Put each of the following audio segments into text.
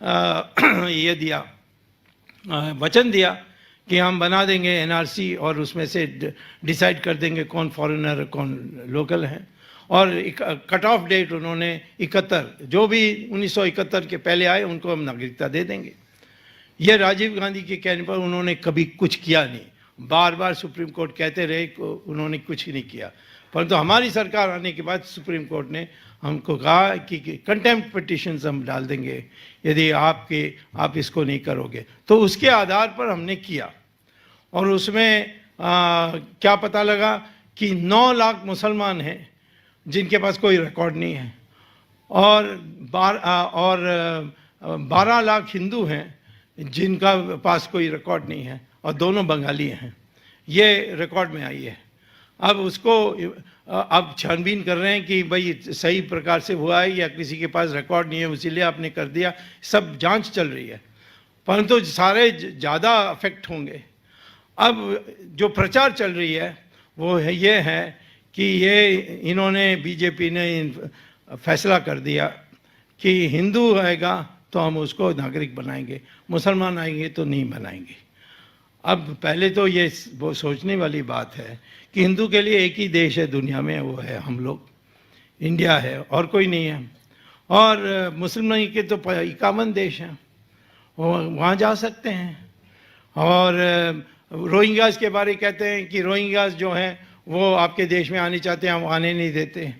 ये दिया, वचन दिया कि हम बना देंगे एनआरसी और उसमें से डिसाइड कर देंगे कौन फॉरेनर कौन लोकल है। और कट ऑफ डेट उन्होंने 71, जो भी 1971 के पहले आए उनको हम नागरिकता दे देंगे। ये राजीव गांधी के कहने पर उन्होंने कभी कुछ किया नहीं, बार बार सुप्रीम कोर्ट कहते रहे, उन्होंने कुछ नहीं किया। परंतु हमारी सरकार आने के बाद सुप्रीम कोर्ट ने हमको कहा कि कंटेम्प्ट पिटिशंस हम डाल देंगे यदि आप इसको नहीं करोगे। तो उसके आधार पर हमने किया और उसमें क्या पता लगा कि 9 लाख मुसलमान हैं जिनके पास कोई रिकॉर्ड नहीं है और 12 लाख हिंदू हैं जिनका पास कोई रिकॉर्ड नहीं है और दोनों बंगाली हैं। ये रिकॉर्ड में आई है। अब उसको अब छानबीन कर रहे हैं कि भाई सही प्रकार से हुआ है या किसी के पास रिकॉर्ड नहीं है इसीलिए आपने कर दिया, सब जांच चल रही है। परंतु सारे ज़्यादा अफेक्ट होंगे। अब जो प्रचार चल रही है वो ये है कि ये इन्होंने बीजेपी ने फैसला कर दिया कि हिंदू आएगा तो हम उसको नागरिक बनाएंगे, मुसलमान आएंगे तो नहीं बनाएंगे। अब पहले तो ये वो सोचने वाली बात है कि हिंदू के लिए एक ही देश है दुनिया में, वो है हम लोग, इंडिया है और कोई नहीं है। और मुसलमान के तो 51 देश हैं, वहाँ जा सकते हैं। और रोहिंग्यास के बारे कहते हैं कि रोहिंग्यास जो हैं वो आपके देश में आने चाहते हैं, हम आने नहीं देते।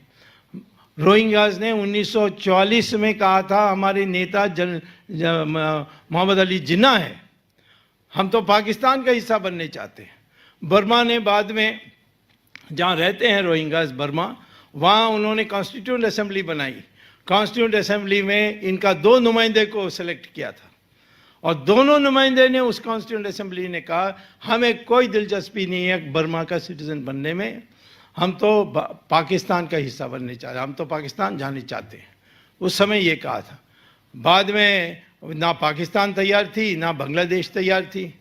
रोहिंग्यास ने 1944 में कहा था हमारे नेता मोहम्मद अली जिन्ना है, हम तो पाकिस्तान का हिस्सा बनने चाहते हैं। बर्मा ने बाद में, जहाँ रहते हैं रोहिंग्यास बर्मा, वहाँ उन्होंने कॉन्स्टिट्यूंट असेंबली बनाई। कॉन्स्टिट्यूंट असेंबली में इनका 2 नुमाइंदे को सिलेक्ट किया था और दोनों नुमाइंदे ने उस कॉन्स्टिट्यूंट असेंबली ने कहा हमें कोई दिलचस्पी नहीं है बर्मा का सिटीजन बनने में, हम तो पाकिस्तान का हिस्सा बनने चाहते, हम तो पाकिस्तान जाने चाहते हैं। उस समय ये कहा था। बाद में ना पाकिस्तान तैयार थी ना बांग्लादेश तैयार थी,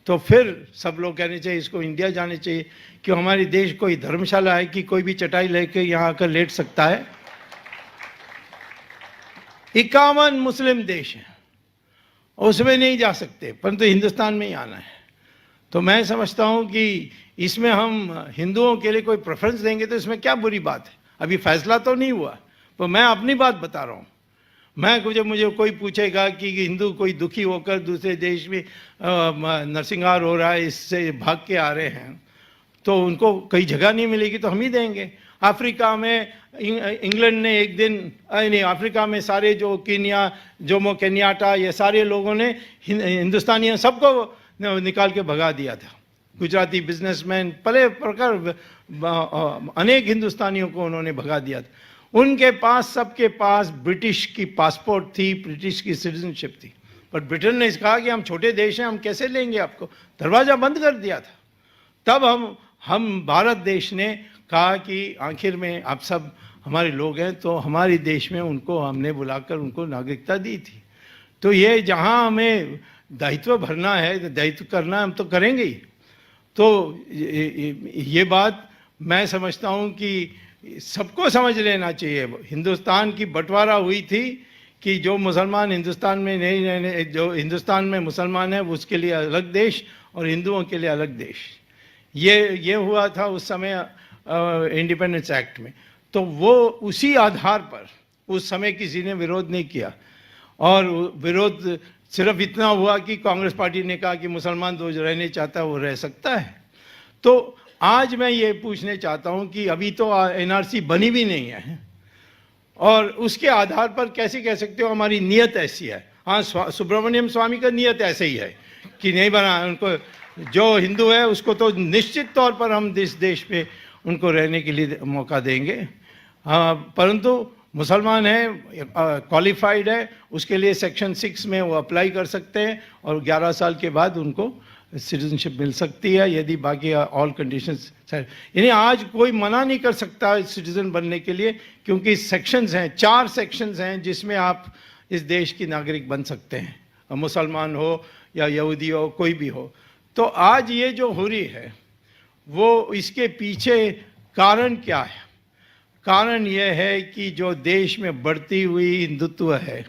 तो फिर सब लोग कहने चाहिए इसको इंडिया जाने चाहिए। क्यों हमारे देश कोई धर्मशाला है कि कोई भी चटाई लेके यहाँ आकर लेट सकता है? 51 मुस्लिम देश हैं, उसमें नहीं जा सकते, परंतु हिंदुस्तान में ही आना है। तो मैं समझता हूँ कि इसमें हम हिंदुओं के लिए कोई प्रेफरेंस देंगे तो इसमें क्या बुरी बात है। अभी फैसला तो नहीं हुआ, तो मैं अपनी बात बता रहा हूँ। मुझे कोई पूछेगा कि हिंदू कोई दुखी होकर दूसरे देश में नरसंहार हो रहा है, इससे भाग के आ रहे हैं, तो उनको कई जगह नहीं मिलेगी तो हम ही देंगे। अफ्रीका में इंग्लैंड ने एक दिन, नहीं, अफ्रीका में सारे जो कीनिया, जोमो केन्याटा, ये सारे लोगों ने हिंदुस्तानियों सबको निकाल के भगा दिया था। गुजराती बिजनेसमैन, पले प्रकार अनेक हिंदुस्तानियों को उन्होंने भगा दिया था। उनके पास, सबके पास ब्रिटिश की पासपोर्ट थी, ब्रिटिश की सिटीजनशिप थी, पर ब्रिटेन ने कहा कि हम छोटे देश हैं, हम कैसे लेंगे आपको, दरवाज़ा बंद कर दिया था। तब हम भारत देश ने कहा कि आखिर में आप सब हमारे लोग हैं, तो हमारे देश में उनको हमने बुलाकर उनको नागरिकता दी थी। तो ये जहाँ हमें दायित्व भरना है, दायित्व करना, हम तो करेंगे ही। तो ये बात मैं समझता हूँ कि सबको समझ लेना चाहिए। हिंदुस्तान की बंटवारा हुई थी कि जो मुसलमान हिंदुस्तान में नहीं रहने, जो हिंदुस्तान में मुसलमान है उसके लिए अलग देश और हिंदुओं के लिए अलग देश, ये हुआ था उस समय इंडिपेंडेंस एक्ट में। तो वो उसी आधार पर उस समय किसी ने विरोध नहीं किया और विरोध सिर्फ इतना हुआ कि कांग्रेस पार्टी ने कहा कि मुसलमान जो रहने चाहता है वो रह सकता है। तो आज मैं ये पूछने चाहता हूँ कि अभी तो एनआरसी बनी भी नहीं है और उसके आधार पर कैसे कह सकते हो हमारी नीयत ऐसी है। हाँ, सुब्रमण्यम स्वामी का नीयत ऐसे ही है कि नहीं बना, उनको जो हिंदू है उसको तो निश्चित तौर पर हम इस देश में उनको रहने के लिए मौका देंगे। हाँ, परंतु मुसलमान है, क्वालिफाइड है, उसके लिए सेक्शन 6 में वो अप्लाई कर सकते हैं और 11 साल के बाद उनको सिटीजनशिप मिल सकती है यदि बाकी ऑल कंडीशंस। यानी आज कोई मना नहीं कर सकता सिटीजन बनने के लिए, क्योंकि सेक्शंस हैं, 4 सेक्शंस हैं जिसमें आप इस देश की नागरिक बन सकते हैं, मुसलमान हो या यहूदी हो, कोई भी हो। तो आज ये जो हो रही है वो इसके पीछे कारण क्या है? कारण यह है कि जो देश में बढ़ती हुई हिंदुत्व है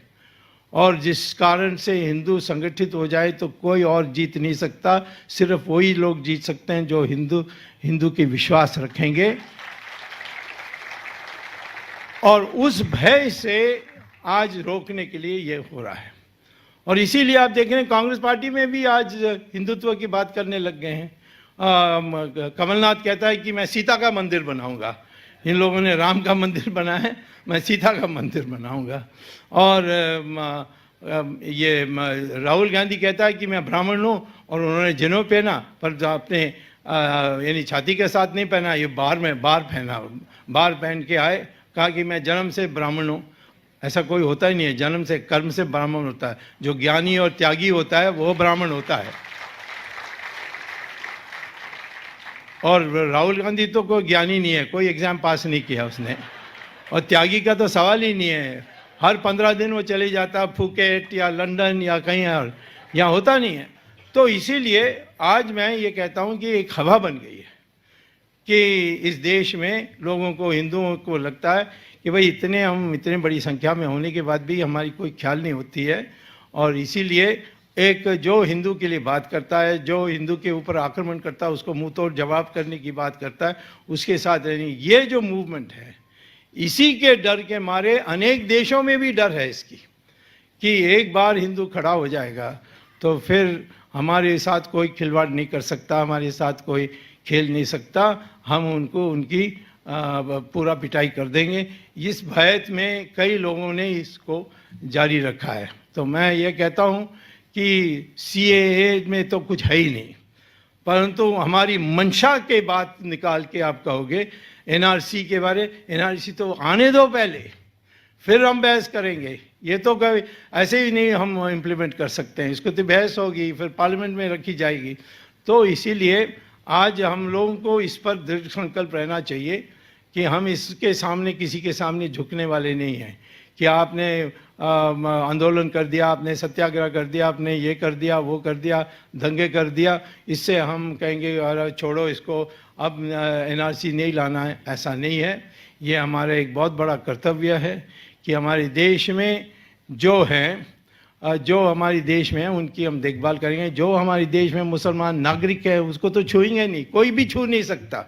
और जिस कारण से हिंदू संगठित हो जाए तो कोई और जीत नहीं सकता, सिर्फ वही लोग जीत सकते हैं जो हिंदू की विश्वास रखेंगे। और उस भय से आज रोकने के लिए ये हो रहा है। और इसीलिए आप देख रहे हैं कांग्रेस पार्टी में भी आज हिंदुत्व की बात करने लग गए हैं। कमलनाथ कहता है कि मैं सीता का मंदिर बनाऊंगा। इन लोगों ने राम का मंदिर बनाया है, मैं सीता का मंदिर बनाऊंगा। और ये राहुल गांधी कहता है कि मैं ब्राह्मण हूँ, और उन्होंने जनेऊ पहना पर अपने यानी छाती के साथ नहीं पहना, ये बाहर पहना, बाहर पहन के आए, कहा कि मैं जन्म से ब्राह्मण हूँ। ऐसा कोई होता ही नहीं है, जन्म से कर्म से ब्राह्मण होता है। जो ज्ञानी और त्यागी होता है वो ब्राह्मण होता है। और राहुल गांधी तो कोई ज्ञानी नहीं है, कोई एग्जाम पास नहीं किया उसने, और त्यागी का तो सवाल ही नहीं है। हर 15 दिन वो चले जाता फुकेट या लंदन या कहीं और, यहाँ होता नहीं है। तो इसीलिए आज मैं ये कहता हूँ कि एक हवा बन गई है कि इस देश में लोगों को, हिंदुओं को लगता है कि भाई हम इतने बड़ी संख्या में होने के बाद भी हमारी कोई ख्याल नहीं होती है। और इसीलिए एक जो हिंदू के लिए बात करता है, जो हिंदू के ऊपर आक्रमण करता है, उसको मुंह तोड़ जवाब करने की बात करता है, उसके साथ रहनी। ये जो मूवमेंट है, इसी के डर के मारे अनेक देशों में भी डर है इसकी कि एक बार हिंदू खड़ा हो जाएगा तो फिर हमारे साथ कोई खिलवाड़ नहीं कर सकता, हमारे साथ कोई खेल नहीं सकता, हम उनकी पूरा पिटाई कर देंगे। इस भय में कई लोगों ने इसको जारी रखा है। तो मैं ये कहता हूँ कि CAA में तो कुछ है ही नहीं, परंतु हमारी मंशा के बात निकाल के आप कहोगे NRC के बारे, NRC तो आने दो पहले, फिर हम बहस करेंगे। ये तो कभी ऐसे ही नहीं हम इम्प्लीमेंट कर सकते हैं, इसको तो बहस होगी, फिर पार्लियामेंट में रखी जाएगी। तो इसीलिए आज हम लोगों को इस पर दृढ़ संकल्प रहना चाहिए कि हम इसके सामने, किसी के सामने झुकने वाले नहीं हैं। कि आपने आंदोलन कर दिया, आपने सत्याग्रह कर दिया, आपने ये कर दिया, वो कर दिया, दंगे कर दिया, इससे हम कहेंगे अरे छोड़ो इसको, अब NRC नहीं लाना है, ऐसा नहीं है। ये हमारा एक बहुत बड़ा कर्तव्य है कि हमारे देश में जो हमारे देश में है उनकी हम देखभाल करेंगे। जो हमारे देश में मुसलमान नागरिक है उसको तो छूएंगे नहीं, कोई भी छू नहीं सकता,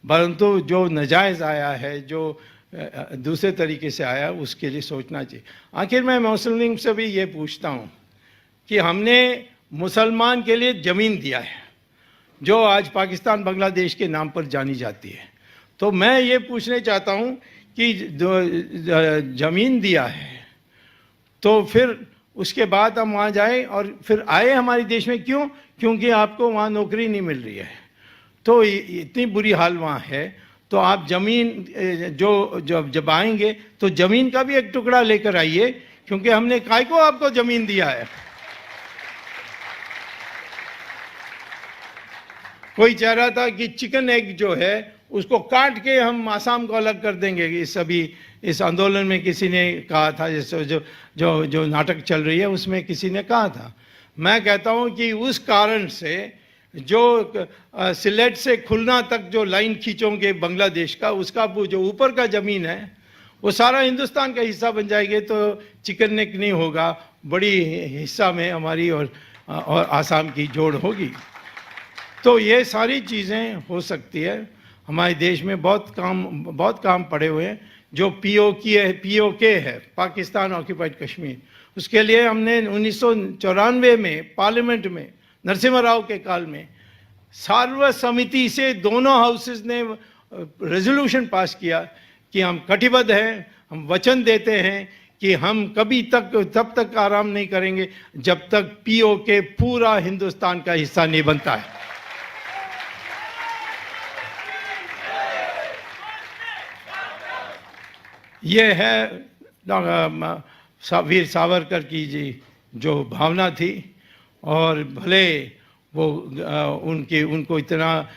परंतु जो नाजायज़ आया है, जो दूसरे तरीके से आया, उसके लिए सोचना चाहिए। आखिर मैं मुस्लिम से भी ये पूछता हूँ कि हमने मुसलमान के लिए ज़मीन दिया है जो आज पाकिस्तान बांग्लादेश के नाम पर जानी जाती है। तो मैं ये पूछने चाहता हूँ कि ज़मीन दिया है तो फिर उसके बाद हम वहाँ जाएं और फिर आए हमारे देश में, क्यों? क्योंकि आपको वहाँ नौकरी नहीं मिल रही है। तो इतनी बुरी हाल वहाँ है, तो आप ज़मीन जब आएंगे तो ज़मीन का भी एक टुकड़ा लेकर आइए, क्योंकि हमने काय को आपको ज़मीन दिया है। कोई चाह रहा था कि चिकन एग जो है उसको काट के हम आसाम को अलग कर देंगे। इस आंदोलन में किसी ने कहा था, जैसे जो नाटक चल रही है उसमें किसी ने कहा था। मैं कहता हूं कि उस कारण से जो सिलेट से खुलना तक जो लाइन खींचोगे बांग्लादेश का, उसका जो ऊपर का ज़मीन है वो सारा हिंदुस्तान का हिस्सा बन जाएगी, तो चिकन नेक नहीं होगा, बड़ी हिस्सा में हमारी और आसाम की जोड़ होगी। तो ये सारी चीज़ें हो सकती है। हमारे देश में बहुत काम पड़े हुए हैं। जो POK है, पाकिस्तान ऑक्यूपाइड कश्मीर, उसके लिए हमने 1994 में पार्लियामेंट में नरसिम्हा राव के काल में सर्वसम्मति से दोनों हाउसेस ने रेजोल्यूशन पास किया कि हम कटिबद्ध हैं, हम वचन देते हैं कि हम तब तक आराम नहीं करेंगे जब तक POK पूरा हिंदुस्तान का हिस्सा नहीं बनता है। ये है वीर सावरकर की जी जो भावना थी, और भले वो उनको इतना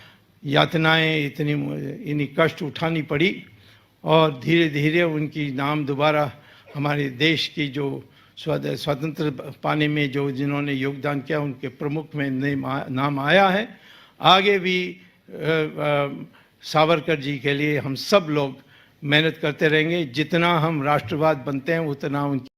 यातनाएं, इतनी कष्ट उठानी पड़ी, और धीरे धीरे उनकी नाम दोबारा हमारे देश की जो स्वतंत्र पाने में जो जिन्होंने योगदान किया उनके प्रमुख में नाम आया है। आगे भी सावरकर जी के लिए हम सब लोग मेहनत करते रहेंगे। जितना हम राष्ट्रवाद बनते हैं उतना उनकी